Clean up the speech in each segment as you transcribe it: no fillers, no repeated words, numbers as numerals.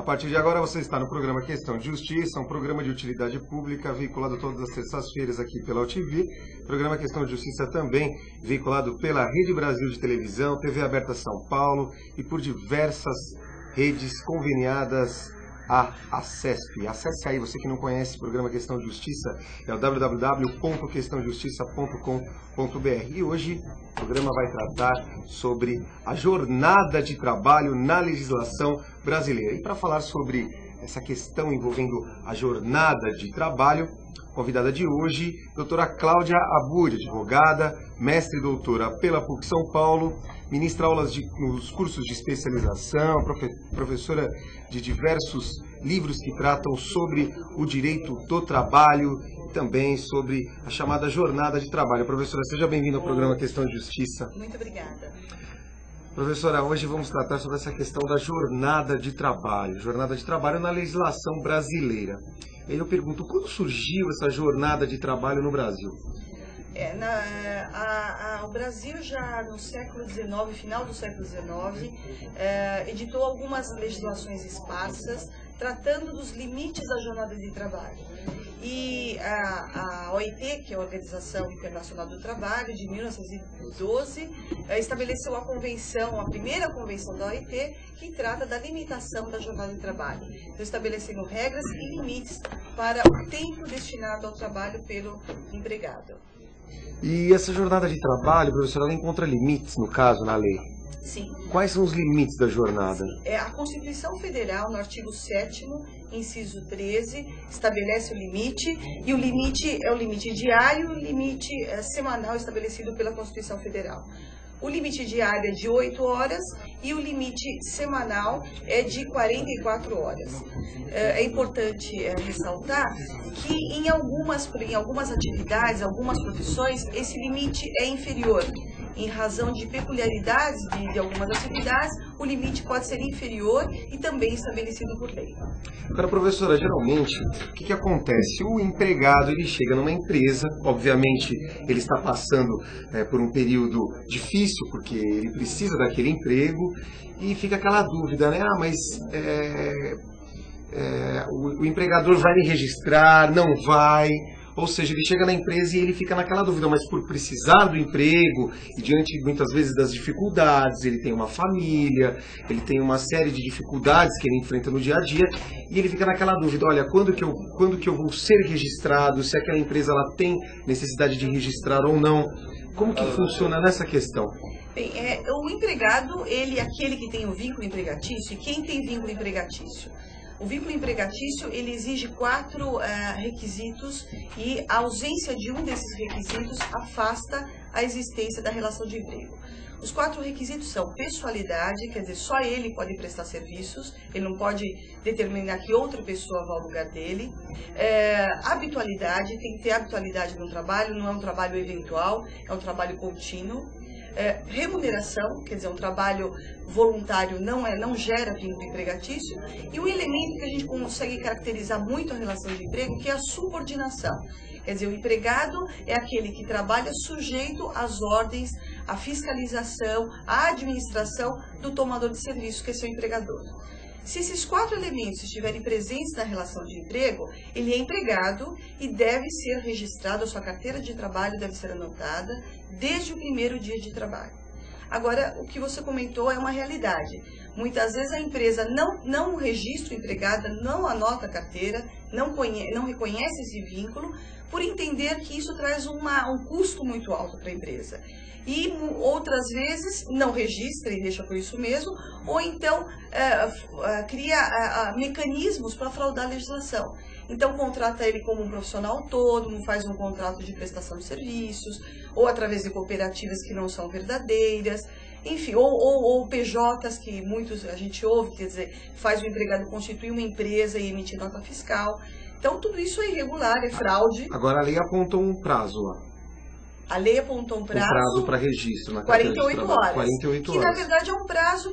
A partir de agora você está no programa Questão de Justiça, um programa de utilidade pública veiculado todas as terças-feiras aqui pela UTV. Programa Questão de Justiça também veiculado pela Rede Brasil de Televisão, TV Aberta São Paulo e por diversas redes conveniadas à ACESP. Acesse aí, você que não conhece o programa Questão de Justiça, é o www.questãodejustiça.com.br. E hoje o programa vai tratar sobre a jornada de trabalho na legislação brasileira. E para falar sobre essa questão envolvendo a jornada de trabalho, convidada de hoje, doutora Cláudia Abud, advogada, mestre e doutora pela PUC São Paulo, ministra aulas nos cursos de especialização, professora de diversos livros que tratam sobre o direito do trabalho e também sobre a chamada jornada de trabalho. Professora, seja bem-vinda ao programa Questão de Justiça. Muito obrigada. Professora, hoje vamos tratar sobre essa questão da jornada de trabalho na legislação brasileira. E aí eu pergunto, quando surgiu essa jornada de trabalho no Brasil? O Brasil já no século XIX, final do século XIX, editou algumas legislações esparsas tratando dos limites da jornada de trabalho. E a OIT, que é a Organização Internacional do Trabalho, de 1912, estabeleceu a primeira convenção da OIT, que trata da limitação da jornada de trabalho. Então, estabelecendo regras e limites para o tempo destinado ao trabalho pelo empregado. E essa jornada de trabalho, professora, ela encontra limites, no caso, na lei? Sim. Quais são os limites da jornada? A Constituição Federal, no artigo 7º, inciso 13, estabelece o limite, e o limite é o limite diário e o limite semanal estabelecido pela Constituição Federal. O limite diário é de 8 horas e o limite semanal é de 44 horas. É importante ressaltar que em algumas atividades, algumas profissões, esse limite é inferior. Em razão de peculiaridades de algumas atividades, o limite pode ser inferior e também estabelecido por lei. Agora, professora, geralmente, o que acontece? O empregado, ele chega numa empresa, obviamente ele está passando por um período difícil, porque ele precisa daquele emprego, e fica aquela dúvida, né? Mas o empregador vai me registrar, não vai? Ou seja, ele chega na empresa e ele fica naquela dúvida, mas por precisar do emprego e diante muitas vezes das dificuldades, ele tem uma família, ele tem uma série de dificuldades que ele enfrenta no dia a dia e ele fica naquela dúvida, olha, quando que eu vou ser registrado, se aquela empresa ela tem necessidade de registrar ou não, como que funciona nessa questão? Bem, o empregado, ele é aquele que tem o vínculo empregatício, e quem tem vínculo empregatício? O vínculo empregatício, ele exige 4 requisitos e a ausência de um desses requisitos afasta a existência da relação de emprego. Os 4 requisitos são pessoalidade, quer dizer, só ele pode prestar serviços, ele não pode determinar que outra pessoa vá ao lugar dele. Habitualidade, tem que ter habitualidade no trabalho, não é um trabalho eventual, é um trabalho contínuo. Remuneração, quer dizer, um trabalho voluntário não gera vínculo empregatício, e um elemento que a gente consegue caracterizar muito a relação de emprego, que é a subordinação. Quer dizer, o empregado é aquele que trabalha sujeito às ordens, à fiscalização, à administração do tomador de serviço, que é seu empregador. Se esses 4 elementos estiverem presentes na relação de emprego, ele é empregado e deve ser registrado, a sua carteira de trabalho deve ser anotada desde o primeiro dia de trabalho. Agora, o que você comentou é uma realidade. Muitas vezes a empresa não registra o empregado, não anota a carteira, não reconhece esse vínculo, por entender que isso traz um custo muito alto para a empresa. E outras vezes não registra e deixa por isso mesmo, ou então cria mecanismos para fraudar a legislação. Então contrata ele como um profissional autônomo, faz um contrato de prestação de serviços, ou através de cooperativas que não são verdadeiras, enfim, ou PJs que muitos a gente ouve, quer dizer, faz o empregado constituir uma empresa e emitir nota fiscal. Então tudo isso é irregular, é fraude. Agora a lei aponta um prazo lá. A lei apontou um prazo... Um prazo para registro na carteira de 48 trabalho. horas. 48 que, horas. na verdade, é um prazo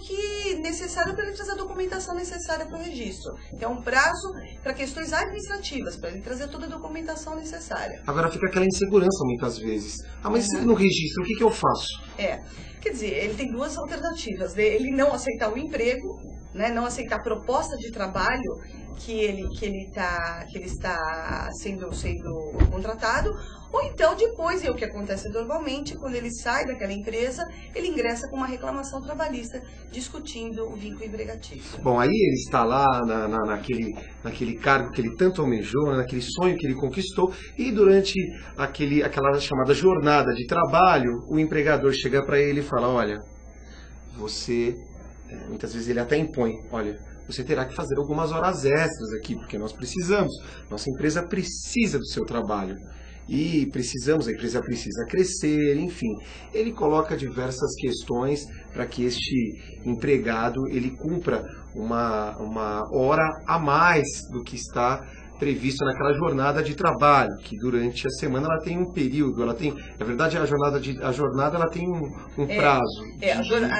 necessário para ele trazer a documentação necessária para o registro. Então, é um prazo para questões administrativas, para ele trazer toda a documentação necessária. Agora fica aquela insegurança muitas vezes. Ah, mas no registro, o que eu faço? Quer dizer, ele tem duas alternativas. Ele não aceitar o emprego, né, não aceitar a proposta de trabalho que ele está sendo contratado, ou então depois, é o que acontece normalmente, quando ele sai daquela empresa, ele ingressa com uma reclamação trabalhista discutindo o vínculo empregatício. Bom, aí ele está lá naquele cargo que ele tanto almejou, naquele sonho que ele conquistou, e durante aquela chamada jornada de trabalho, o empregador chega para ele e fala, olha, você, muitas vezes ele até impõe, olha, você terá que fazer algumas horas extras aqui, porque nós precisamos, nossa empresa precisa do seu trabalho. E a empresa precisa crescer, enfim. Ele coloca diversas questões para que este empregado ele cumpra uma hora a mais do que está previsto naquela jornada de trabalho, que durante a semana ela tem um período, na verdade a jornada ela tem um prazo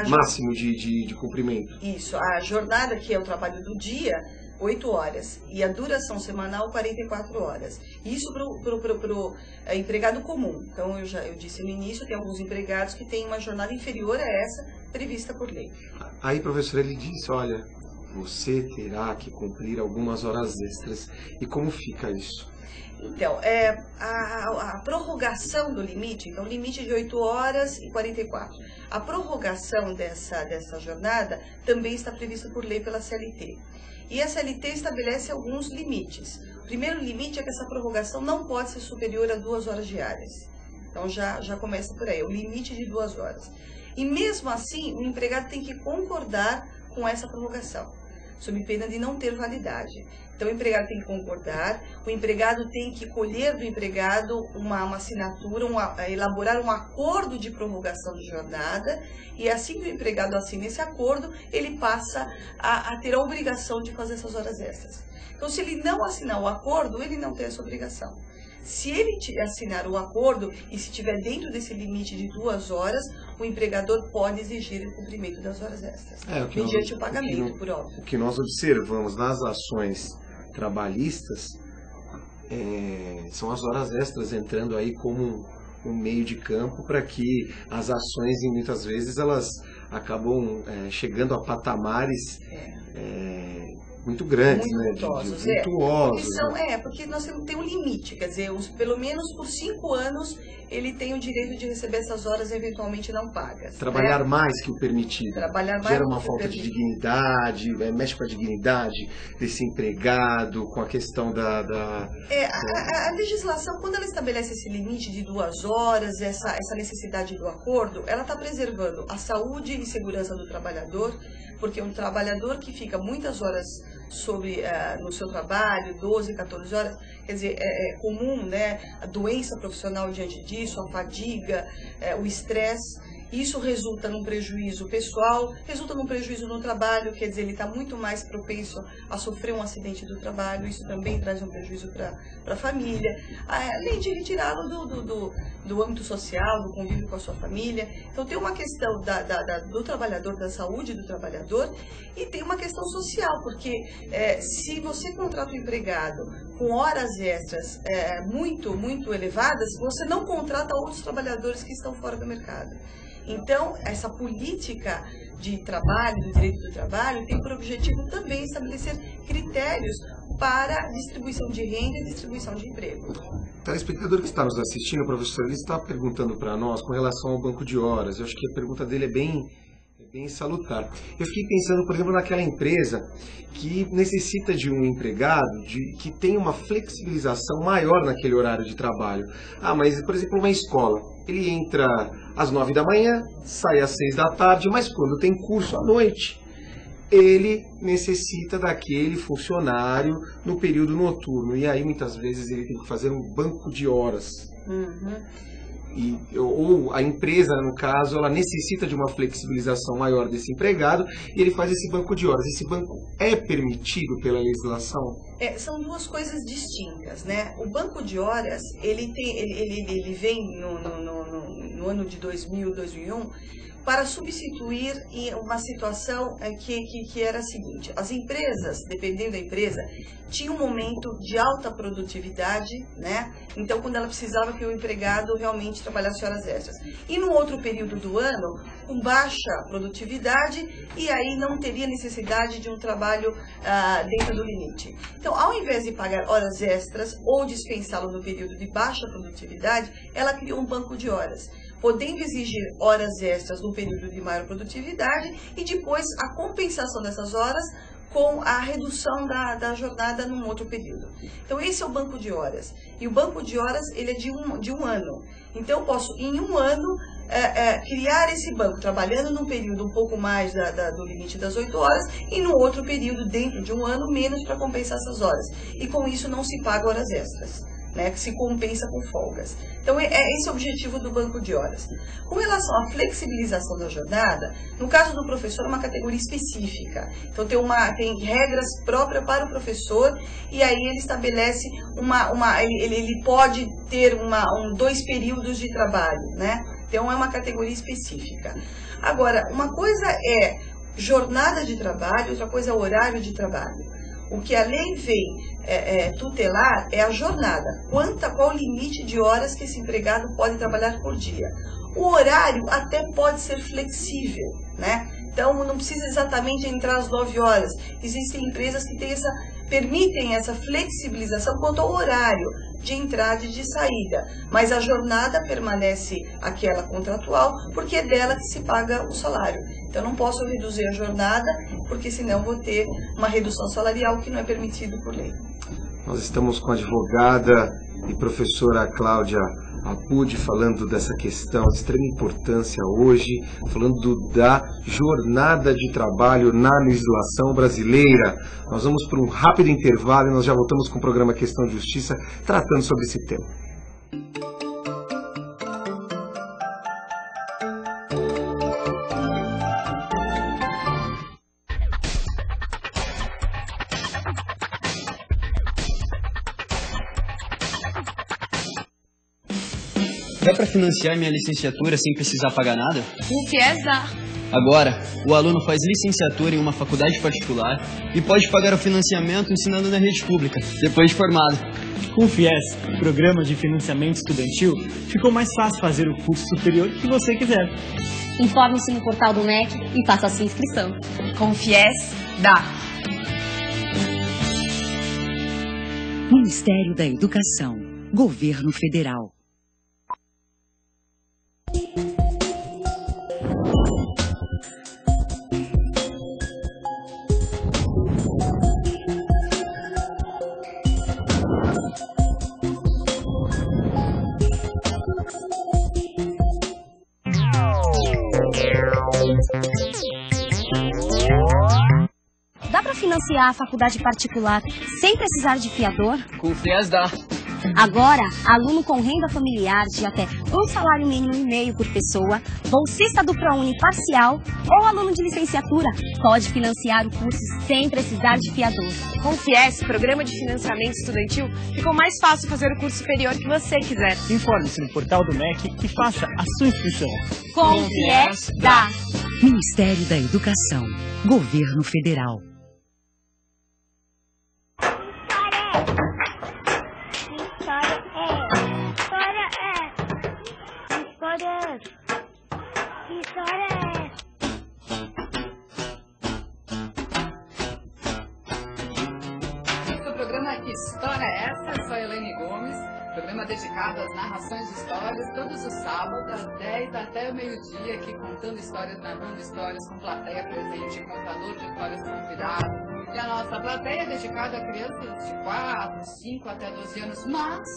máximo de cumprimento. Isso, a jornada, que é o trabalho do dia, 8 horas, e a duração semanal 44 horas. Isso para o empregado comum. Então, eu disse no início, tem alguns empregados que têm uma jornada inferior a essa prevista por lei. Aí, professor, ele disse, olha, você terá que cumprir algumas horas extras. E como fica isso? Então, a prorrogação do limite, então limite de 8 horas e 44. A prorrogação dessa jornada também está prevista por lei pela CLT. E a CLT estabelece alguns limites. O primeiro limite é que essa prorrogação não pode ser superior a 2 horas diárias. Então já começa por aí, o limite de 2 horas. E mesmo assim, o empregado tem que concordar com essa prorrogação, sob pena de não ter validade. Então, o empregado tem que concordar, o empregado tem que colher do empregado uma assinatura, elaborar um acordo de prorrogação de jornada, e assim que o empregado assina esse acordo, ele passa a ter a obrigação de fazer essas horas extras. Então, se ele não assinar o acordo, ele não tem essa obrigação. Se ele assinar o acordo e se estiver dentro desse limite de 2 horas, o empregador pode exigir o cumprimento das horas extras, mediante o pagamento, por óbvio. O que nós observamos nas ações trabalhistas são as horas extras entrando aí como um meio de campo para que as ações, muitas vezes, elas acabam chegando a patamares muito grandes, virtuosos, virtuosos. Porque nós temos um limite, quer dizer, pelo menos por 5 anos ele tem o direito de receber essas horas eventualmente não pagas. Trabalhar mais que o permitido. Trabalhar mais gera uma falta de dignidade, mexe com a dignidade desse empregado, com a questão a legislação, quando ela estabelece esse limite de 2 horas, essa necessidade do acordo, ela está preservando a saúde e segurança do trabalhador, porque um trabalhador que fica muitas horas no seu trabalho, 12, 14 horas, quer dizer, é comum, né, a doença profissional diante disso, a fadiga, o estresse. Isso resulta num prejuízo pessoal, resulta num prejuízo no trabalho, quer dizer, ele está muito mais propenso a sofrer um acidente do trabalho, isso também traz um prejuízo para a família, além de retirá-lo do âmbito social, do convívio com a sua família. Então tem uma questão do trabalhador, da saúde do trabalhador, e tem uma questão social, porque se você contrata um empregado com horas extras muito, muito elevadas, você não contrata outros trabalhadores que estão fora do mercado. Então, essa política de trabalho, do direito do trabalho, tem por objetivo também estabelecer critérios para distribuição de renda e distribuição de emprego. O telespectador que está nos assistindo, professor, ele está perguntando para nós com relação ao banco de horas. Eu acho que a pergunta dele é bem salutar. Eu fiquei pensando, por exemplo, naquela empresa que necessita de um empregado que tenha uma flexibilização maior naquele horário de trabalho. Mas, por exemplo, uma escola. Ele entra às 9 da manhã, sai às 6 da tarde, mas quando tem curso à noite, ele necessita daquele funcionário no período noturno. E aí, muitas vezes, ele tem que fazer um banco de horas. Ou a empresa, no caso, ela necessita de uma flexibilização maior desse empregado e ele faz esse banco de horas. Esse banco é permitido pela legislação? São duas coisas distintas, né? O banco de horas, ele vem no ano de 2000, 2001, para substituir uma situação que era a seguinte: as empresas, dependendo da empresa, tinham um momento de alta produtividade, né? Então, quando ela precisava que o empregado realmente trabalhasse horas extras. E no outro período do ano, com baixa produtividade, e aí não teria necessidade de um trabalho dentro do limite. Então, ao invés de pagar horas extras ou dispensá-lo no período de baixa produtividade, ela criou um banco de horas, podendo exigir horas extras no período de maior produtividade e depois a compensação dessas horas com a redução da jornada num outro período. Então, esse é o banco de horas. E o banco de horas, ele é de um ano. Então, eu posso, em um ano, criar esse banco, trabalhando num período um pouco mais do limite das 8 horas e no outro período, dentro de um ano, menos para compensar essas horas. E com isso não se paga horas extras, né, que se compensa com folgas. Então, esse é o objetivo do banco de horas. Com relação à flexibilização da jornada, no caso do professor, é uma categoria específica. Então, tem regras próprias para o professor, e aí ele estabelece ele pode ter 2 períodos de trabalho, né? Então, é uma categoria específica. Agora, uma coisa é jornada de trabalho, outra coisa é horário de trabalho. O que a lei vem tutelar é a jornada, qual o limite de horas que esse empregado pode trabalhar por dia. O horário até pode ser flexível, né? Então, não precisa exatamente entrar às 9 horas. Existem empresas que permitem essa flexibilização quanto ao horário de entrada e de saída, mas a jornada permanece aquela contratual, porque é dela que se paga o salário. Então, não posso reduzir a jornada, porque senão vou ter uma redução salarial que não é permitido por lei. Nós estamos com a advogada e professora Cláudia Apud falando dessa questão de extrema importância hoje, falando da jornada de trabalho na legislação brasileira. Nós vamos para um rápido intervalo e nós já voltamos com o programa Questão de Justiça, tratando sobre esse tema. Dá para financiar minha licenciatura sem precisar pagar nada? O FIES dá. Agora, o aluno faz licenciatura em uma faculdade particular e pode pagar o financiamento ensinando na rede pública, depois de formado. Com o FIES, o Programa de Financiamento Estudantil, ficou mais fácil fazer o curso superior que você quiser. Informe-se no portal do MEC e faça a sua inscrição. Com o FIES, dá. Ministério da Educação, Governo Federal. Dá para financiar a faculdade particular sem precisar de fiador? Com o FIES dá. Agora, aluno com renda familiar de até um salário mínimo e meio por pessoa, bolsista do ProUni parcial ou aluno de licenciatura pode financiar o curso sem precisar de fiador. Com o FIES, Programa de Financiamento Estudantil, ficou mais fácil fazer o curso superior que você quiser. Informe-se no portal do MEC e faça a sua inscrição. Com o FIES, dá. Ministério da Educação, Governo Federal. O programa Que História é Essa? Eu sou a Helene Gomes, programa dedicado às narrações de histórias, todos os sábados, das 10 até o meio-dia, aqui contando histórias, narrando histórias, com plateia presente, contador de histórias convidado. E a nossa plateia é dedicada a crianças de 4, 5 até 12 anos, mas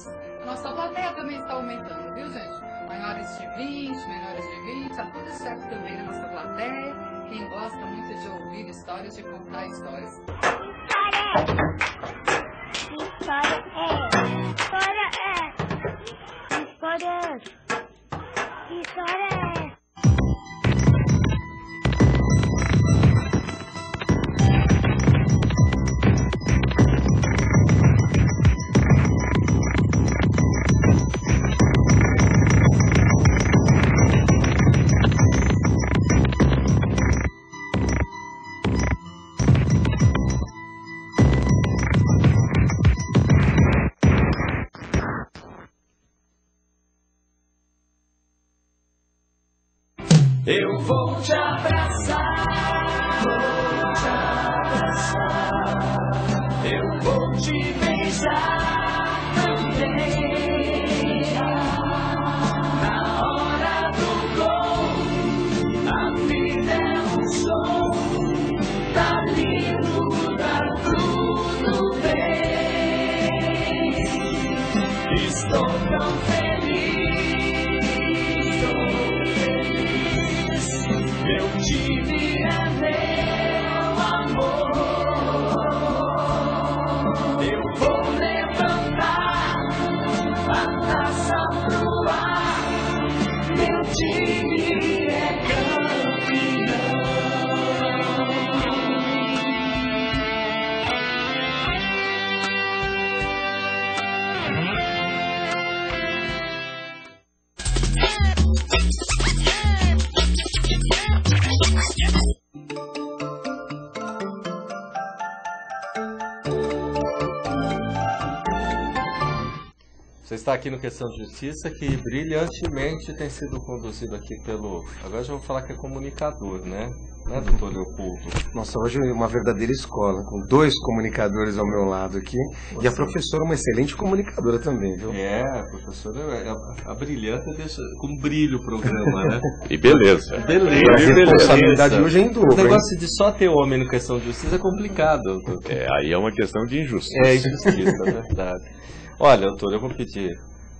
a nossa plateia também está aumentando, viu, gente? Maiores de 20, menores de 20, está tudo certo também na nossa plateia. Quem gosta muito de ouvir histórias, de contar histórias. História. vou te abraçar, vou te abraçar, eu vou te beijar também. Na hora do gol, a vida é um som, tá lindo, tá tudo bem. Estou tão feliz, eu tive meu amor. Eu vou levantar a taça pro ar, meu time é campeão. Você está aqui no Questão de Justiça, que brilhantemente tem sido conduzido aqui pelo... Agora já vou falar que é comunicador, né? Né, doutor Leopoldo? Nossa, hoje é uma verdadeira escola, com 2 comunicadores ao meu lado aqui. Nossa. E a professora, uma excelente comunicadora também, viu? É, a professora, a brilhante deixa com brilho o programa, né? E beleza. Beleza. A responsabilidade hoje é em dobro. O negócio de só ter homem no Questão de Justiça é complicado. Aí é uma questão de injustiça. É injustiça, é verdade. Olha, doutor, eu vou pedir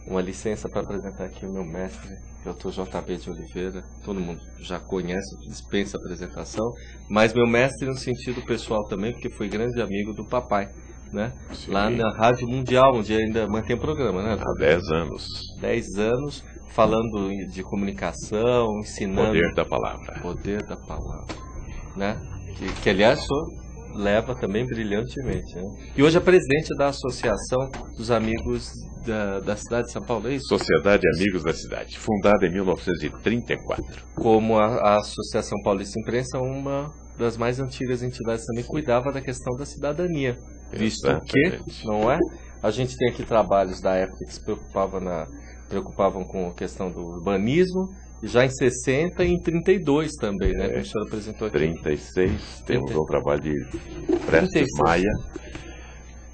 uma licença para apresentar aqui o meu mestre, doutor JB de Oliveira. Todo mundo já conhece, dispensa a apresentação, mas meu mestre no sentido pessoal também, porque foi grande amigo do papai, né? Sim. Lá na Rádio Mundial, onde ainda mantém programa, né? Há 10 anos. 10 anos, falando de comunicação, ensinando... Poder da palavra. Poder da palavra, né? Que aliás, sou... leva também brilhantemente, né? E hoje é presidente da Associação dos Amigos da Cidade de São Paulo, é isso? Sociedade Amigos da Cidade, fundada em 1934. Como a Associação Paulista de Imprensa, uma das mais antigas entidades, também cuidava da questão da cidadania, visto que, não é? A gente tem aqui trabalhos da época que se preocupavam com a questão do urbanismo, já em 60 e em 32 também, né? Que o senhor apresentou aqui. 36, temos um trabalho de Prestes Maia.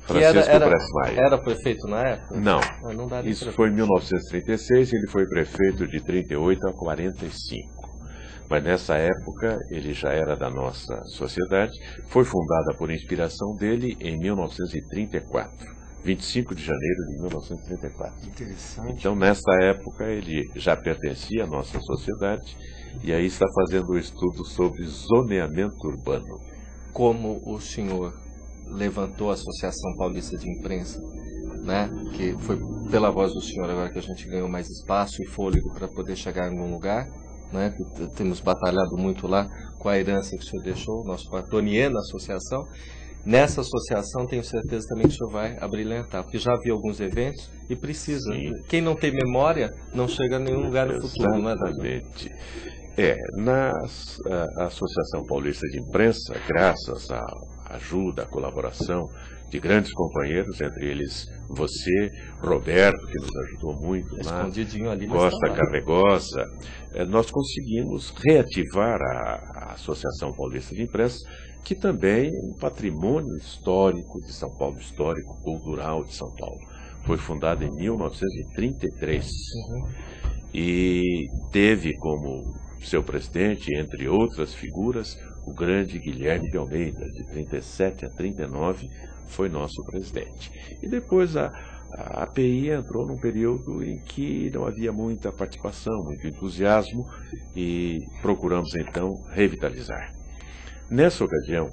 Francisco Prestes Maia. Foi feito na época? Não, não isso foi em 1936, ele foi prefeito de 38 a 45. Mas nessa época ele já era da nossa sociedade, foi fundada por inspiração dele em 1934. 25 de janeiro de 1934. Interessante. Então, nessa época, ele já pertencia à nossa sociedade e aí está fazendo um estudo sobre zoneamento urbano. Como o senhor levantou a Associação Paulista de Imprensa, né? Que foi pela voz do senhor agora que a gente ganhou mais espaço e fôlego para poder chegar em algum lugar, né? Temos batalhado muito lá com a herança que o senhor deixou, nosso patronien na associação. Nessa associação, tenho certeza também que o senhor vai abrilhantar, porque já havia alguns eventos e precisa. Sim. Quem não tem memória não chega a nenhum lugar no futuro, não é? Exatamente. Na Associação Paulista de Imprensa, graças à ajuda, à colaboração de grandes companheiros, entre eles você, Roberto, que nos ajudou muito lá, Costa Carregosa, nós conseguimos reativar a Associação Paulista de Imprensa, que também é um patrimônio histórico de São Paulo, histórico, cultural de São Paulo. Foi fundada em 1933 e teve como seu presidente, entre outras figuras, o grande Guilherme de Almeida, de 37 a 39, foi nosso presidente. E depois a API entrou num período em que não havia muita participação, muito entusiasmo, e procuramos então revitalizar. Nessa ocasião,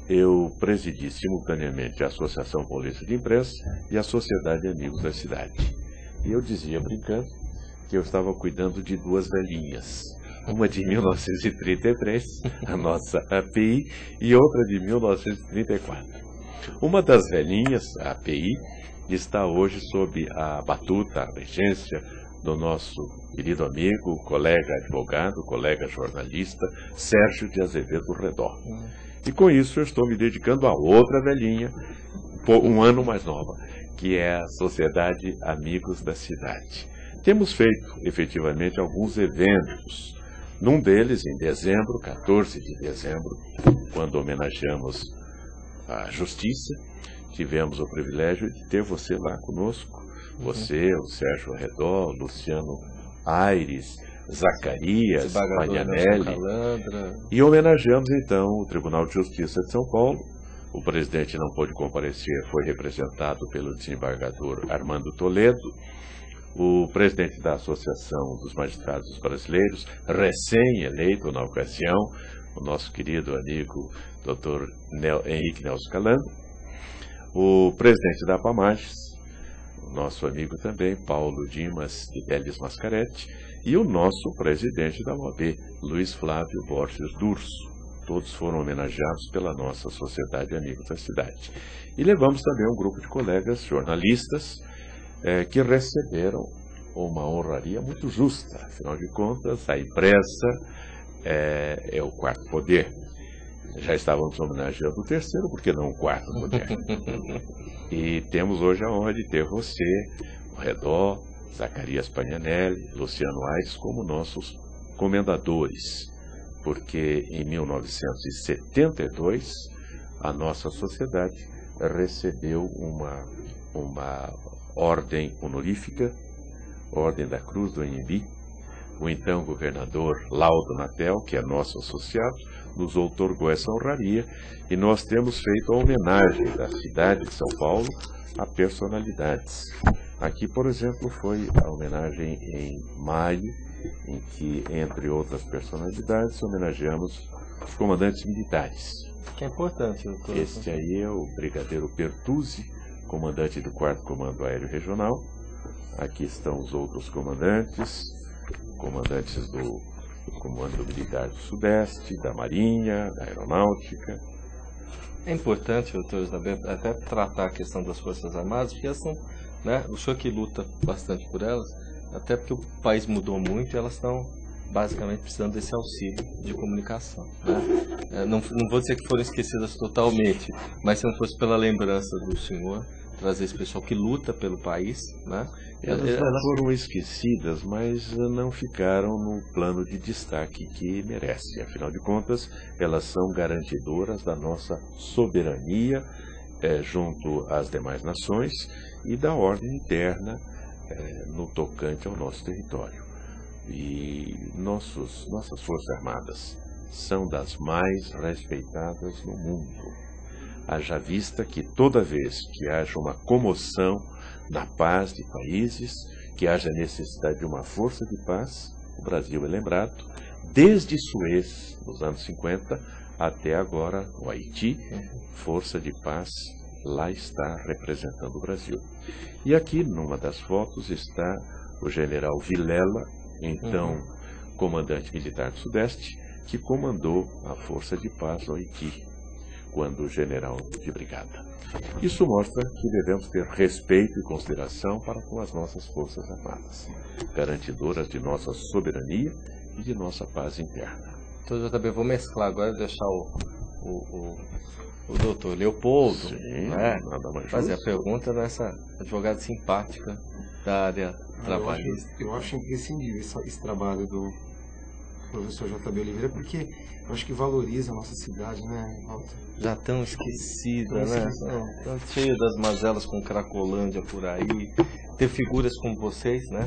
eu presidi simultaneamente a Associação Paulista de Imprensa e a Sociedade Amigos da Cidade. E eu dizia, brincando, que eu estava cuidando de 2 velhinhas. Uma de 1933, a nossa API, e outra de 1934. Uma das velhinhas, a API, está hoje sob a batuta, a regência do nosso querido amigo, colega advogado, colega jornalista, Sérgio de Azevedo Redó. E com isso eu estou me dedicando a outra velhinha, um ano mais nova, que é a Sociedade Amigos da Cidade. Temos feito, efetivamente, alguns eventos Num deles, em dezembro, 14 de dezembro, quando homenageamos a Justiça, tivemos o privilégio de ter você lá conosco. Você, o Sérgio Arredó, Luciano Aires, Zacarias, Pagnanelli. E homenageamos então o Tribunal de Justiça de São Paulo. O presidente não pôde comparecer, foi representado pelo desembargador Armando Toledo. O presidente da Associação dos Magistrados Brasileiros, recém-eleito na ocasião, o nosso querido amigo Dr. Henrique Nelson Calando. O presidente da APAMAGES, o nosso amigo também, Paulo Dimas de Teles Mascaretti, e o nosso presidente da OAB, Luiz Flávio Borges Durso. Todos foram homenageados pela nossa Sociedade Amigos da Cidade. E levamos também um grupo de colegas jornalistas que receberam uma honraria muito justa. Afinal de contas, a imprensa é o quarto poder. Já estávamos homenageando o terceiro, por que não o quarto poder? E temos hoje a honra de ter você, o Redó, Zacarias Pagnanelli, Luciano Aires como nossos comendadores. Porque em 1972 a nossa sociedade recebeu uma ordem honorífica, Ordem da Cruz do Anhembi. O então governador Laudo Natel, que é nosso associado, nos outorgou essa honraria e nós temos feito a homenagem da cidade de São Paulo a personalidades. Aqui, por exemplo, foi a homenagem em maio, em que, entre outras personalidades, homenageamos os comandantes militares. Que é importante. Este aí é o Brigadeiro Pertuzzi, comandante do 4º Comando Aéreo Regional. Aqui estão os outros comandantes do Comando Militar do Sudeste, da Marinha, da Aeronáutica. É importante, doutor, até tratar a questão das Forças Armadas, porque elas são, né, o senhor que luta bastante por elas, até porque o país mudou muito e elas estão basicamente precisando desse auxílio de comunicação. Né? Não vou dizer que foram esquecidas totalmente, mas se não fosse pela lembrança do senhor, trazer esse pessoal que luta pelo país, né? Elas foram esquecidas, mas não ficaram no plano de destaque que merecem. Afinal de contas, elas são garantidoras da nossa soberania junto às demais nações e da ordem interna no tocante ao nosso território. E nossas Forças Armadas são das mais respeitadas no mundo. Haja vista que toda vez que haja uma comoção na paz de países, que haja necessidade de uma força de paz, o Brasil é lembrado, desde Suez, nos anos 50, até agora o Haiti, força de paz lá está representando o Brasil. E aqui, numa das fotos, está o general Vilela, então comandante militar do Sudeste, que comandou a força de paz no Haiti, quando general de brigada. Isso mostra que devemos ter respeito e consideração para com as nossas Forças Armadas, garantidoras de nossa soberania e de nossa paz interna. Então eu também vou mesclar agora e deixar o doutor Leopoldo, sim, né, fazer a justo. pergunta nessa advogada simpática da área trabalhista. Eu acho imprescindível esse trabalho do professor J.B. Oliveira, porque eu acho que valoriza a nossa cidade, né, Walter? Já tão esquecida, né? Tão cheia das mazelas com Cracolândia por aí. Ter figuras como vocês, né?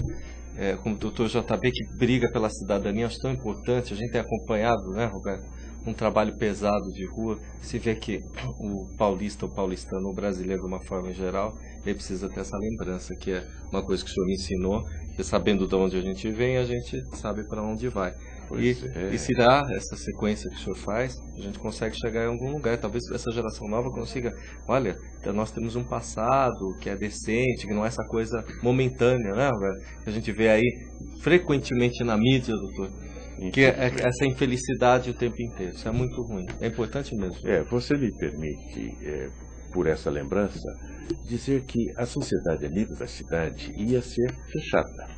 Como o doutor J.B., que briga pela cidadania, acho tão importante. A gente tem acompanhado, né, Roberto, um trabalho pesado de rua. Se vê que o paulista, o paulistano, o brasileiro, de uma forma geral, ele precisa ter essa lembrança, que é uma coisa que o senhor me ensinou, que sabendo de onde a gente vem, a gente sabe para onde vai. E se dá essa sequência que o senhor faz, a gente consegue chegar em algum lugar. Talvez essa geração nova consiga, olha, nós temos um passado que é decente, que não é essa coisa momentânea, né, velho? Que a gente vê aí frequentemente na mídia, doutor, que é essa infelicidade o tempo inteiro. Isso é muito ruim. É importante mesmo. Você me permite, por essa lembrança, dizer que a Sociedade Amigos da Cidade ia ser fechada.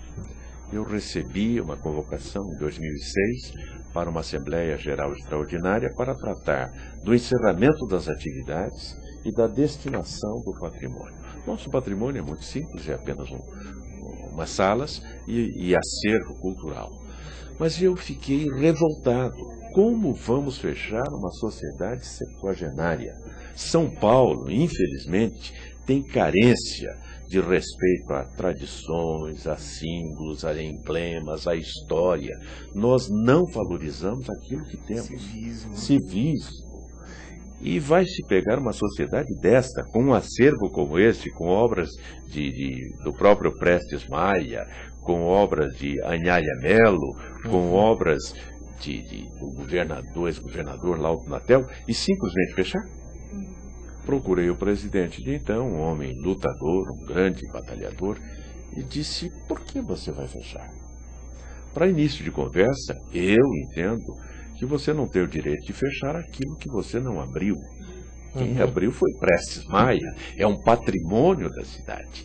Eu recebi uma convocação em 2006 para uma Assembleia Geral Extraordinária para tratar do encerramento das atividades e da destinação do patrimônio. Nosso patrimônio é muito simples, é apenas umas salas e acervo cultural. Mas eu fiquei revoltado. Como vamos fechar uma sociedade septuagenária? São Paulo, infelizmente, tem carência de respeito a tradições, a símbolos, a emblemas, a história. Nós não valorizamos aquilo que temos. Civismo. E vai se pegar uma sociedade desta, com um acervo como este, com obras do próprio Prestes Maia, com obras de Anhaia Melo, com obras do governador, ex-governador Laudo Natel, e simplesmente fechar? Procurei o presidente de então, um homem lutador, um grande batalhador, e disse: por que você vai fechar? Para início de conversa, eu entendo que você não tem o direito de fechar aquilo que você não abriu. Quem abriu foi Prestes Maia, é um patrimônio da cidade.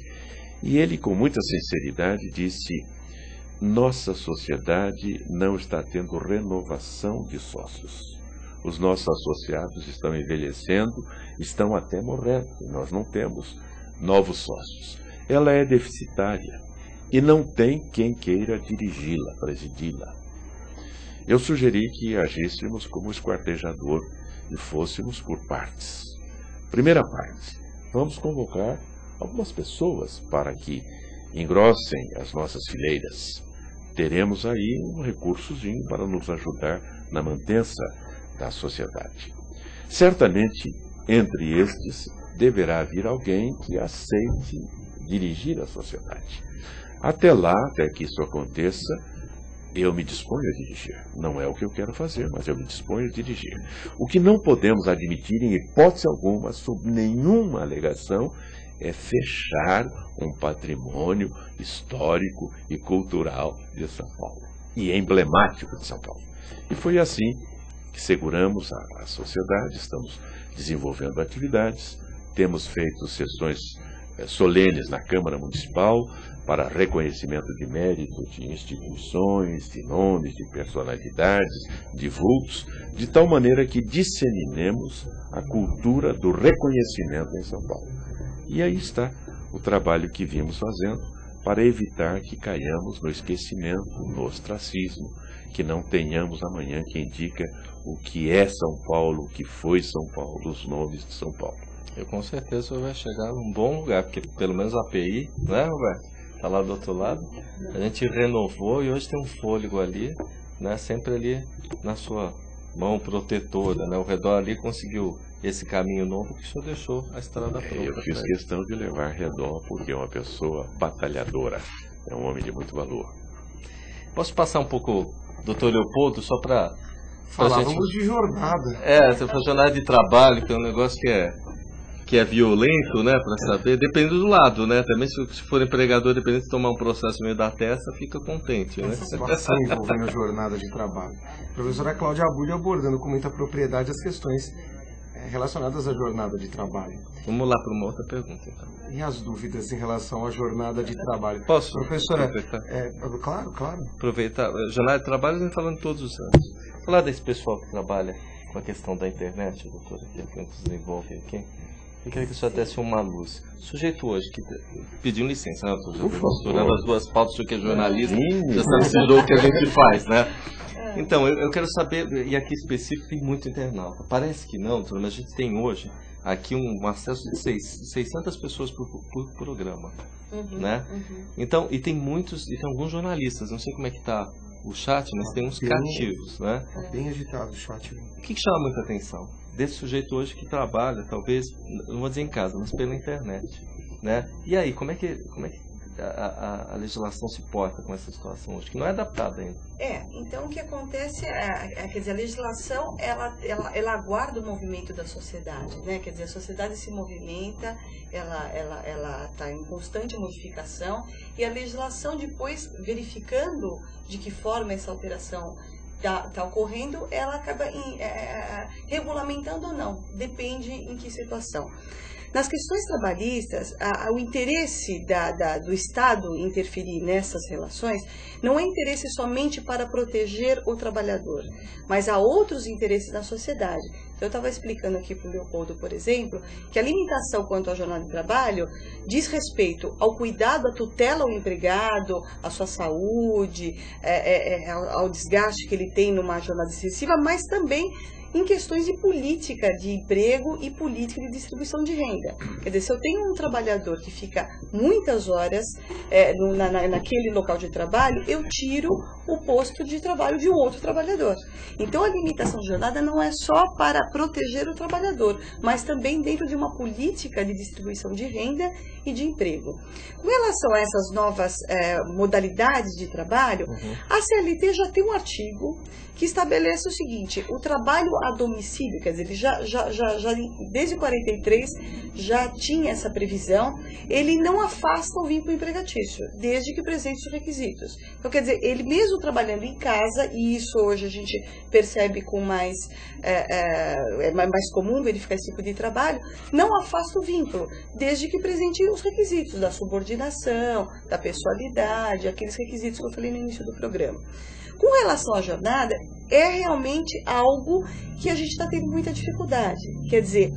E ele, com muita sinceridade, disse: nossa sociedade não está tendo renovação de sócios. Os nossos associados estão envelhecendo, estão até morrendo. Nós não temos novos sócios. Ela é deficitária e não tem quem queira dirigi-la, presidi-la. Eu sugeri que agíssemos como esquartejador e fôssemos por partes. Primeira parte, vamos convocar algumas pessoas para que engrossem as nossas fileiras. Teremos aí um recursozinho para nos ajudar na mantença da sociedade. Certamente, entre estes, deverá haver alguém que aceite dirigir a sociedade. Até lá, até que isso aconteça, eu me disponho a dirigir. Não é o que eu quero fazer, mas eu me disponho a dirigir. O que não podemos admitir em hipótese alguma, sob nenhuma alegação, é fechar um patrimônio histórico e cultural de São Paulo. E emblemático de São Paulo. E foi assim que seguramos a sociedade, estamos desenvolvendo atividades, temos feito sessões solenes na Câmara Municipal para reconhecimento de mérito de instituições, de nomes, de personalidades, de vultos, de tal maneira que disseminemos a cultura do reconhecimento em São Paulo. E aí está o trabalho que vimos fazendo para evitar que caiamos no esquecimento, no ostracismo, que não tenhamos amanhã quem diga o que é São Paulo, o que foi São Paulo, os nomes de São Paulo. Eu com certeza vai chegar num bom lugar, porque pelo menos a API, né, Roberto? Está lá do outro lado. A gente renovou e hoje tem um fôlego ali, né, sempre ali na sua mão protetora, né? O redor ali conseguiu esse caminho novo que o senhor deixou a estrada pronta. Eu fiz questão de levar Redon porque é uma pessoa batalhadora, é um homem de muito valor. Posso passar um pouco, doutor Leopoldo, só para... Falávamos de jornada. Você falou jornada de trabalho, que é um negócio que é violento, né, para saber, depende do lado, né, também se for empregador, dependendo de tomar um processo no meio da testa, fica contente, né. Essa situação envolvendo jornada de trabalho. A professora Cláudia Abulha abordando com muita propriedade as questões relacionadas à jornada de trabalho. Vamos lá para uma outra pergunta, então. E as dúvidas em relação à jornada de trabalho? Posso? Professora, aproveitar? Claro. Aproveitar. Jornada de trabalho a gente falando todos os anos. Falar desse pessoal que trabalha com a questão da internet, doutora, que nos desenvolve aqui. Eu queria que o senhor desse uma luz. O sujeito hoje que pediu licença, né? Eu estou misturando as duas pautas, o senhor que é jornalista, já sabe o que a gente faz, né? Então, eu quero saber, e aqui específico tem muito internauta. Parece que não, mas a gente tem hoje aqui um acesso de 600 pessoas por programa, né? Então, e tem alguns jornalistas, não sei como é que está o chat, mas tem uns cativos, né? Bem agitado o chat. O que chama muita atenção? Desse sujeito hoje que trabalha, talvez, não vou dizer em casa, mas pela internet, né? E aí, como é que a legislação se porta com essa situação hoje, que não é adaptada ainda? Então o que acontece quer dizer, a legislação, ela aguarda o movimento da sociedade, né? Quer dizer, a sociedade se movimenta, ela está em constante modificação, e a legislação depois, verificando de que forma essa alteração está ocorrendo, ela acaba regulamentando ou não, depende em que situação. Nas questões trabalhistas, o interesse do Estado interferir nessas relações não é interesse somente para proteger o trabalhador, mas há outros interesses na sociedade. Então eu estava explicando aqui para o Leopoldo, por exemplo, que a limitação quanto à jornada de trabalho diz respeito ao cuidado, à tutela ao empregado, à sua saúde, ao desgaste que ele tem numa jornada excessiva, mas também em questões de política de emprego e política de distribuição de renda. Quer dizer, se eu tenho um trabalhador que fica muitas horas naquele local de trabalho, eu tiro o posto de trabalho de um outro trabalhador. Então, a limitação de jornada não é só para proteger o trabalhador, mas também dentro de uma política de distribuição de renda e de emprego. Com relação a essas novas modalidades de trabalho, a CLT já tem um artigo que estabelece o seguinte: o trabalho a domicílio, quer dizer, ele já desde 43 já tinha essa previsão, ele não afasta o vínculo empregatício, desde que presente os requisitos. Então, quer dizer, ele mesmo trabalhando em casa, e isso hoje a gente percebe com mais comum verificar esse tipo de trabalho, não afasta o vínculo, desde que presente os requisitos da subordinação, da pessoalidade, aqueles requisitos que eu falei no início do programa. Com relação à jornada, é realmente algo que a gente está tendo muita dificuldade. Quer dizer,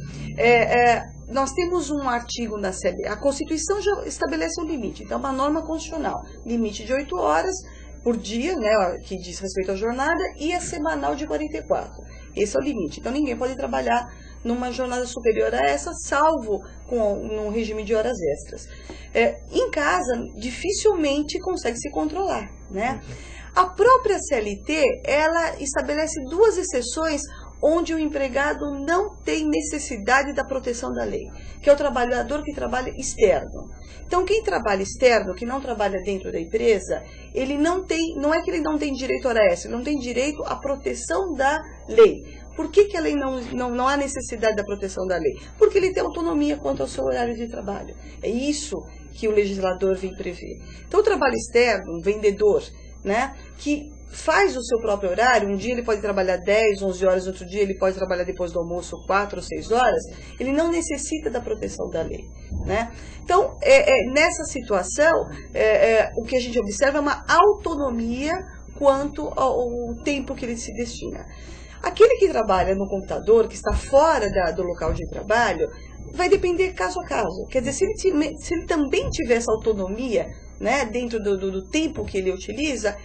nós temos um artigo na CLT, a Constituição já estabelece um limite, então é uma norma constitucional, limite de 8 horas por dia, né, que diz respeito à jornada, e a semanal de 44. Esse é o limite. Então ninguém pode trabalhar numa jornada superior a essa, salvo num regime de horas extras. Em casa, dificilmente consegue se controlar, né? A própria CLT, ela estabelece 2 exceções onde o empregado não tem necessidade da proteção da lei, que é o trabalhador que trabalha externo. Então, quem trabalha externo, que não trabalha dentro da empresa, ele não é que ele não tem direito a hora extra, ele não tem direito à proteção da lei. Por que a lei não há necessidade da proteção da lei? Porque ele tem autonomia quanto ao seu horário de trabalho. É isso que o legislador vem prever. Então, o trabalho externo, um vendedor, né, que faz o seu próprio horário, um dia ele pode trabalhar 10, 11 horas, outro dia ele pode trabalhar depois do almoço 4 ou 6 horas, ele não necessita da proteção da lei, né? Então, nessa situação, o que a gente observa é uma autonomia quanto ao tempo que ele se destina. Aquele que trabalha no computador, que está fora do local de trabalho, vai depender caso a caso. Quer dizer, se ele também tiver essa autonomia, né, dentro do tempo que ele utiliza,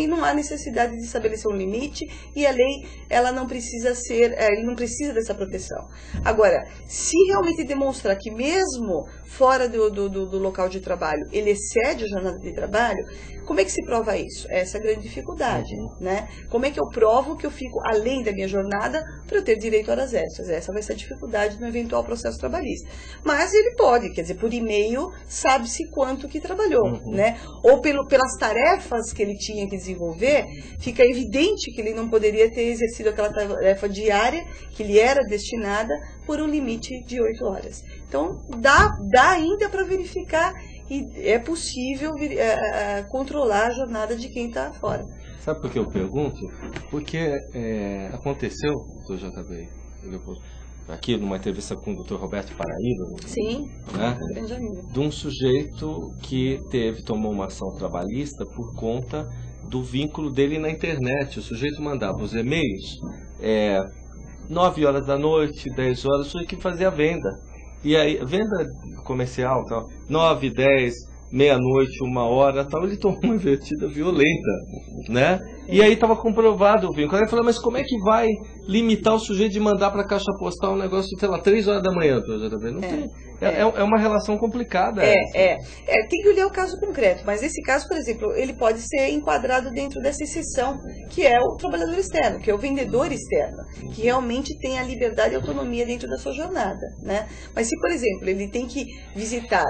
não há necessidade de estabelecer um limite, e a lei, ela não precisa ele não precisa dessa proteção. Agora, se realmente demonstrar que mesmo fora do local de trabalho, ele excede a jornada de trabalho, como é que se prova isso? Essa é a grande dificuldade, né? Como é que eu provo que eu fico além da minha jornada para eu ter direito a horas extras? Essa vai ser a dificuldade no eventual processo trabalhista. Mas ele pode, quer dizer, por e-mail, sabe-se quanto que trabalhou. Né? Ou pelas tarefas que ele tinha que desenvolver, fica evidente que ele não poderia ter exercido aquela tarefa diária que lhe era destinada por um limite de 8 horas. Então, dá ainda para verificar, e é possível controlar a jornada de quem está fora. Sabe por que eu pergunto? Porque aconteceu, Dr. JB, aqui numa entrevista com o Dr. Roberto Paraíba, sim, né, de um sujeito que tomou uma ação trabalhista por conta do vínculo dele na internet. O sujeito mandava os e-mails 9 horas da noite, 10 horas, o sujeito que fazia venda. E aí, venda comercial, tal, 9, 10, meia-noite, 1 hora, tal, ele tomou uma invertida violenta, né? E aí estava comprovado o vínculo. Aí ele falou, mas como é que vai limitar o sujeito de mandar para a caixa postal um negócio, sei lá, 3 horas da manhã? Não tem. É uma relação complicada. Tem que olhar o caso concreto, mas esse caso, por exemplo, ele pode ser enquadrado dentro dessa exceção, que é o trabalhador externo, que é o vendedor externo, que realmente tem a liberdade e autonomia dentro da sua jornada, né? Mas se, por exemplo, ele tem que visitar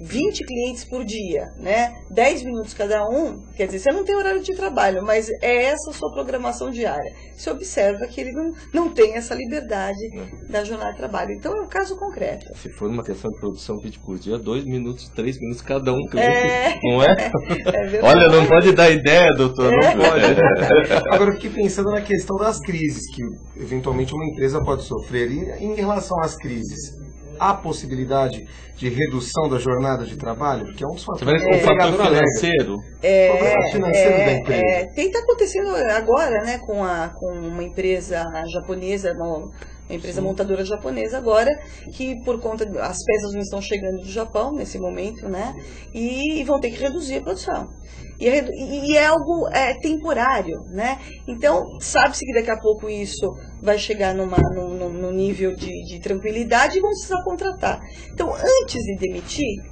20 clientes por dia, né? 10 minutos cada um, quer dizer, você não tem horário de trabalho, mas é essa a sua programação diária. Você observa que ele não tem essa liberdade da jornada de trabalho. Então é um caso concreto. Se for uma questão de produção 20 por dia, 2 minutos, 3 minutos cada um cliente, não é? Olha, não pode dar ideia, doutor, não pode. Agora eu fiquei pensando na questão das crises que eventualmente uma empresa pode sofrer. E em relação às crises, há possibilidade de redução da jornada de trabalho? Que é um dos fatores financeiro. Da empresa. Tem que estar acontecendo agora, né, com uma empresa japonesa, uma empresa montadora japonesa agora, que por conta as peças não estão chegando do Japão nesse momento, né, e vão ter que reduzir a produção. E é algo temporário, né? Então, sabe-se que daqui a pouco isso vai chegar num nível de tranquilidade e vão precisar contratar. Então, antes de demitir,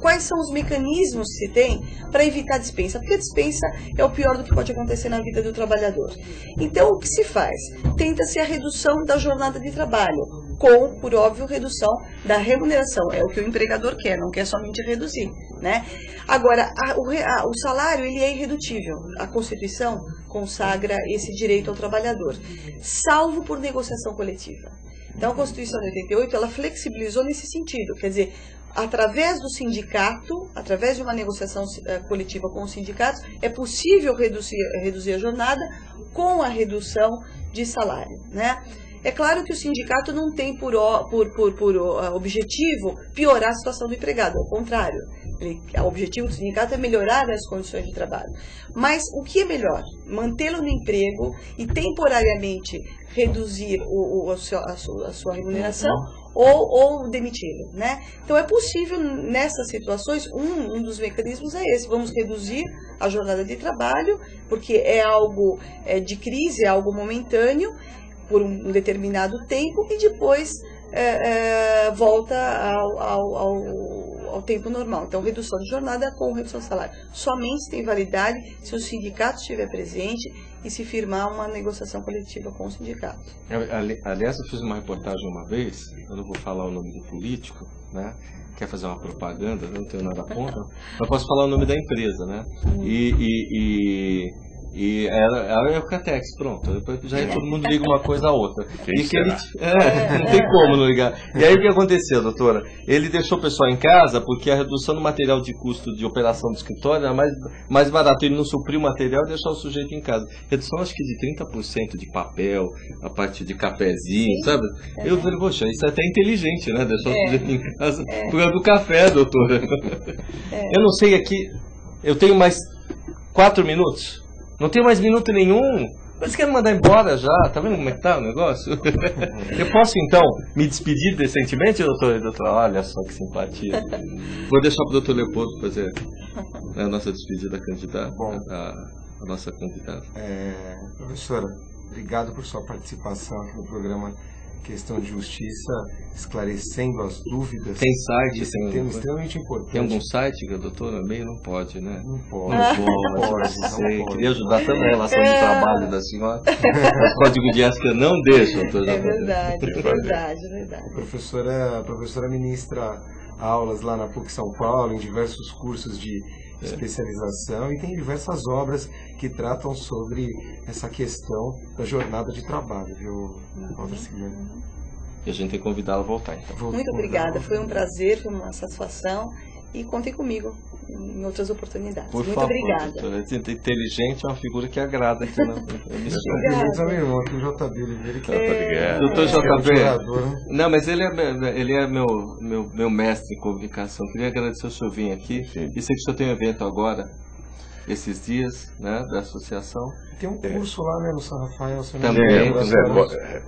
quais são os mecanismos que se tem para evitar a dispensa? Porque a dispensa é o pior do que pode acontecer na vida do trabalhador. Então, o que se faz? Tenta-se a redução da jornada de trabalho, com, por óbvio, redução da remuneração. É o que o empregador quer, não quer somente reduzir, né? Agora, o salário, ele é irredutível. A Constituição consagra esse direito ao trabalhador, salvo por negociação coletiva. Então, a Constituição de 88, ela flexibilizou nesse sentido, quer dizer, através do sindicato, através de uma negociação coletiva com os sindicatos, é possível reduzir a jornada com a redução de salário, né? É claro que o sindicato não tem por objetivo piorar a situação do empregado, ao contrário. O objetivo do sindicato é melhorar as condições de trabalho. Mas o que é melhor? Mantê-lo no emprego e temporariamente reduzir a sua remuneração ou demiti-lo, né? Então é possível, nessas situações, um dos mecanismos é esse: vamos reduzir a jornada de trabalho, porque é algo de crise, é algo momentâneo, por um determinado tempo, e depois volta ao tempo normal. Então, redução de jornada com redução de salário. Somente tem validade se o sindicato estiver presente e se firmar uma negociação coletiva com o sindicato. Aliás, eu fiz uma reportagem uma vez, eu não vou falar o nome do político, né? Quer fazer uma propaganda, não tenho nada contra, mas posso falar o nome da empresa, né? E era o Eucatex, pronto. Depois já todo mundo liga uma coisa a outra. Não tem como não ligar. E aí o que aconteceu, doutora? Ele deixou o pessoal em casa porque a redução do material de custo de operação do escritório era mais barato. Ele não supriu o material e deixou o sujeito em casa. Redução acho que de 30% de papel, a parte de cafezinho, sabe? Eu falei, poxa, isso é até inteligente, né? Deixar o sujeito em casa por causa do café, doutora. Eu não sei aqui, eu tenho mais 4 minutos. Não tenho mais minuto nenhum. Vocês querem mandar embora já? Tá vendo como é que tá o negócio? Eu posso, então, me despedir decentemente, doutor? Olha só que simpatia. Vou deixar para o doutor Leopoldo fazer a nossa despedida candidata. A nossa convidada. Professora, obrigado por sua participação aqui no programa Questão de Justiça, esclarecendo as dúvidas. Tem site? Tem um tema extremamente importante. Tem algum site que a doutora meio não pode, né? Não pode. Não pode. Queria ajudar também a relação de trabalho da senhora. O código de ética não deixa, doutora. É verdade. A professora ministra aulas lá na PUC São Paulo, em diversos cursos de especialização, e tem diversas obras que tratam sobre essa questão da jornada de trabalho, viu, Walter Cigano? E a gente tem que convidá-la a voltar, então. Muito obrigada, foi um prazer, foi uma satisfação, e contem comigo em outras oportunidades. Por Muito favor, obrigada. Doutora. Inteligente é uma figura que agrada aqui na emissão. Meu irmão, aqui o JB Oliveira, que doutor JB. Não, mas ele é meu mestre em comunicação. Queria agradecer o senhor vir aqui. E sei que o senhor tem um evento agora, esses dias, né, da associação. Tem um curso lá, né, no São Rafael. Também.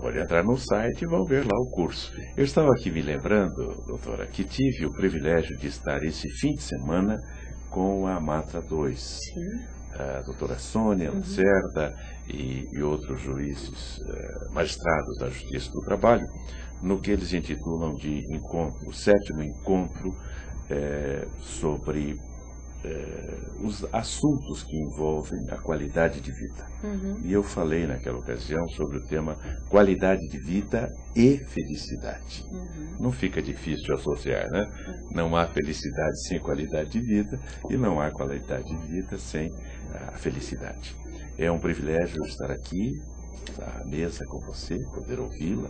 Pode entrar no site e vão ver lá o curso. Eu estava aqui me lembrando, doutora, que tive o privilégio de estar esse fim de semana com a Matra 2. A doutora Sônia Lacerda e outros juízes, magistrados da Justiça do Trabalho, no que eles intitulam de encontro, o 7º encontro sobre os assuntos que envolvem a qualidade de vida. E eu falei naquela ocasião sobre o tema qualidade de vida e felicidade. Não fica difícil associar, né? Não há felicidade sem qualidade de vida e não há qualidade de vida sem a felicidade. É um privilégio estar aqui, à mesa com você, poder ouvi-la,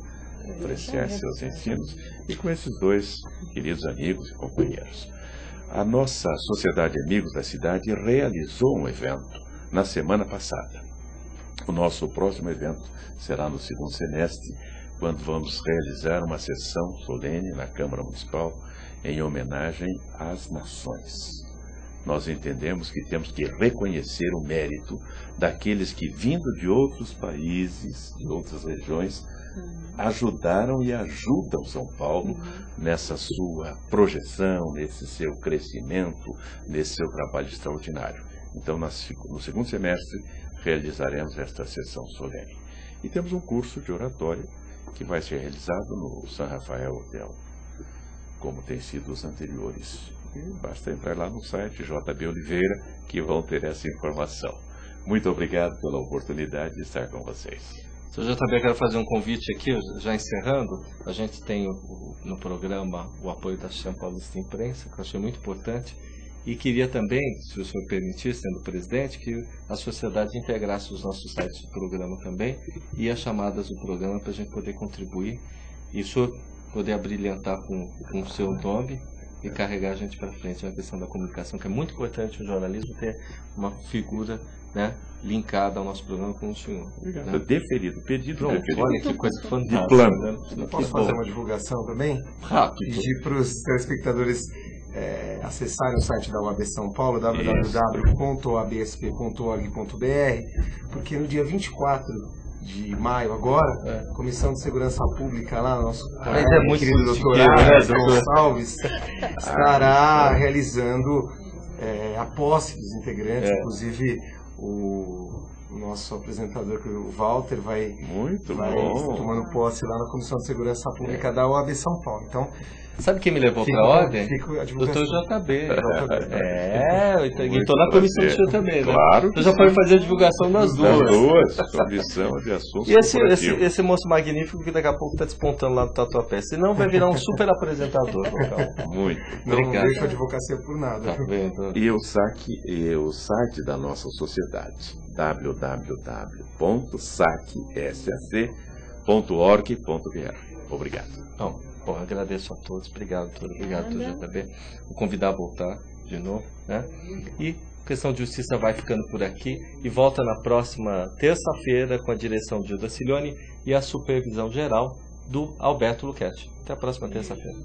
apreciar seus ensinos e com esses dois queridos amigos e companheiros. A nossa Sociedade Amigos da Cidade realizou um evento na semana passada. O nosso próximo evento será no 2º semestre, quando vamos realizar uma sessão solene na Câmara Municipal em homenagem às nações. Nós entendemos que temos que reconhecer o mérito daqueles que, vindo de outros países, de outras regiões, ajudaram e ajudam São Paulo nessa sua projeção, nesse seu crescimento, nesse seu trabalho extraordinário. Então, no segundo semestre, realizaremos esta sessão solene. E temos um curso de oratória que vai ser realizado no San Rafael Hotel, como tem sido os anteriores. E basta entrar lá no site JB Oliveira que vão ter essa informação. Muito obrigado pela oportunidade de estar com vocês. Sr. JB, quero fazer um convite aqui, já encerrando. A gente tem no programa o apoio da Associação Paulista de Imprensa, que eu achei muito importante. E queria também, se o senhor permitir, sendo presidente, que a sociedade integrasse os nossos sites do programa também e as chamadas do programa para a gente poder contribuir e o senhor poder abrilhantar com o seu nome e carregar a gente para frente. É uma questão da comunicação que é muito importante no jornalismo ter uma figura, né, linkada ao nosso programa com o senhor. Obrigado. Né? Deferido, pedido. Pronto, deferido. olha que coisa fantástica. De plano. Né? Eu posso fazer uma divulgação também? Rápido. Pedir para os telespectadores acessarem o site da OAB São Paulo, www.oabsp.org.br, porque no dia 24 de maio agora, a Comissão de Segurança Pública lá, nosso querido doutor Gonçalves, estará realizando a posse dos integrantes, inclusive o nosso apresentador, o Walter, vai tomando posse lá na Comissão de Segurança Pública da OAB São Paulo. Então, sabe quem me levou para a ordem? Doutor JB. Eu estou na comissão do senhor também, né? Claro. Então já pode fazer a divulgação das duas. Comissão de assuntos. E esse moço magnífico que daqui a pouco está despontando lá no Tatuapé. Senão vai virar um super apresentador local. Muito. Não deixa a advocacia por nada. Tá vendo? E o site da nossa sociedade, www.sacsac.org.br. Obrigado. Bom, agradeço a todos. Obrigado, JB. Vou convidar a voltar de novo, né? E a questão de justiça vai ficando por aqui e volta na próxima terça-feira com a direção de Gilda Cilione e a supervisão geral do Alberto Luchetti. Até a próxima terça-feira.